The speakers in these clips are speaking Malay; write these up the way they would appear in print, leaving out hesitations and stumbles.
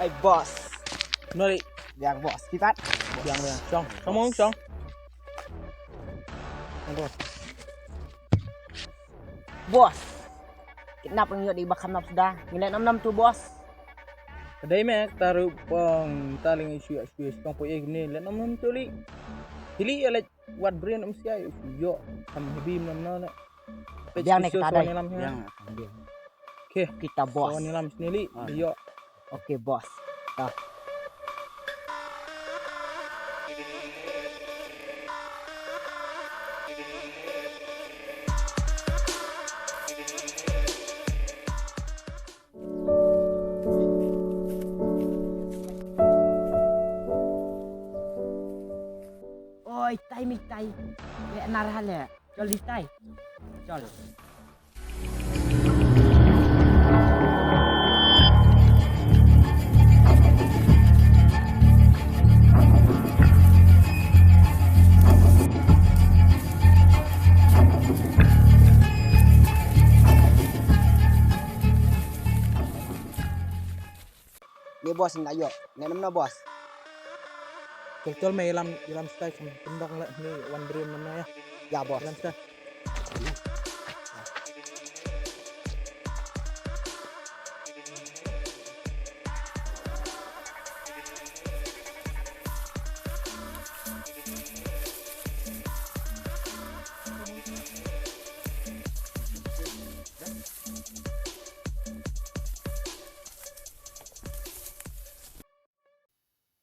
Ay, boss. Nori, Biang boss. Kipat. yang Chong. Chong Chong. Bos. Kidnap lang yun. Iba kanap sudah. Ngilat 6 tu, bos. Kadai mek taruh pang taling isu pang po ni lan nam tuli. Hili alat wat brain am siya yo sam hibim nam na. Biang nek tadai. Biang. Oke, Kita bos. so nilam snili yo. Oke, bos. Dah. Oi, tai mi tai. Lek narah le. Chol di tai. Chol. Ni bos nak yo. Nek namna bos. Tol me ilam stay sam tendok la ni wan brain nam na ya. Ya bos. Ilam stay.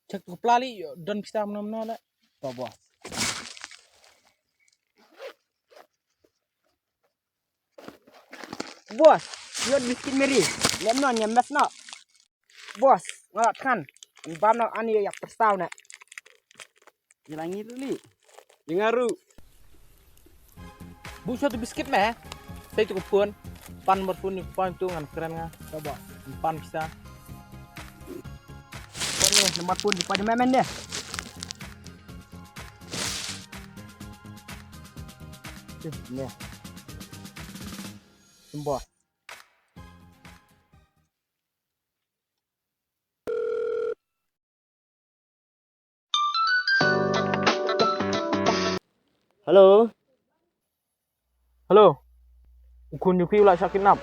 Cek tu pelali dan bisa nam na. To bos. Bos, yo miskin meri. Lemnon yang mes nak. Bos, ngalak kan. Bam nak ani yak perstau nak. Hilangi tu li. Ingaru. Bu satu biskuit meh. Saya cukup pun. Pan berpun pan tu ngan keren nga. Coba. Pan bisa. Ni nomor pun di pada memen dia. Ni. Bos. Halo. Halo. Ukun yupi ulah sakit nap.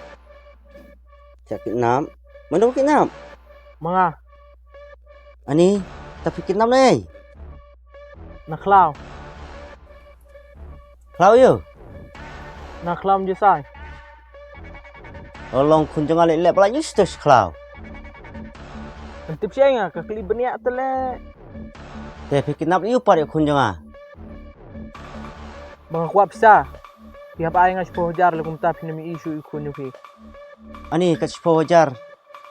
Sakit nam. Mana sakit nam? Manga Ani, tapi sakit nam ni. naklau. Klau yo. Naklau je sai. Tolong kun jangan lek pula justus klau. Tip siya nga kakli beniak tele. Tapi sakit nam yo par kun jangan. Mga kuap sa. Pihak ay nga 10 jar lakum tapi nami isu ukun yupi. Ani kat 10 wajar.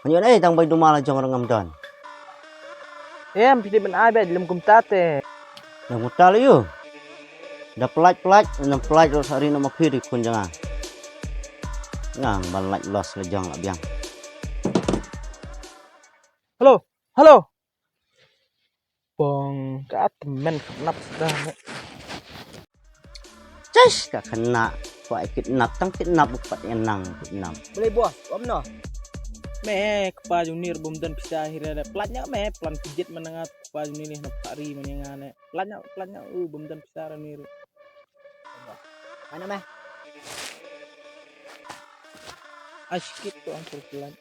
Anyo ai tang bai dumala jong orang amdan. Pidi ben ay bed lam kumtate. Yang mutal yo. Dah pelat, dan pelat los hari nama kiri kun jangan. Ngang balaj los lejang lah biang. Halo. Halo. Bong ka temen nap dah. Cus tak kena. Kau ikut nak tang kidnap buat enang kidnap. Boleh bos. Om no. Me kepa junir bum dan bisa akhirnya pelatnya me pelan pijit menengat kepa junir nak hari menengane. Pelatnya bum dan bisa ranir. Mana meh? Asyik tu angkur pelan.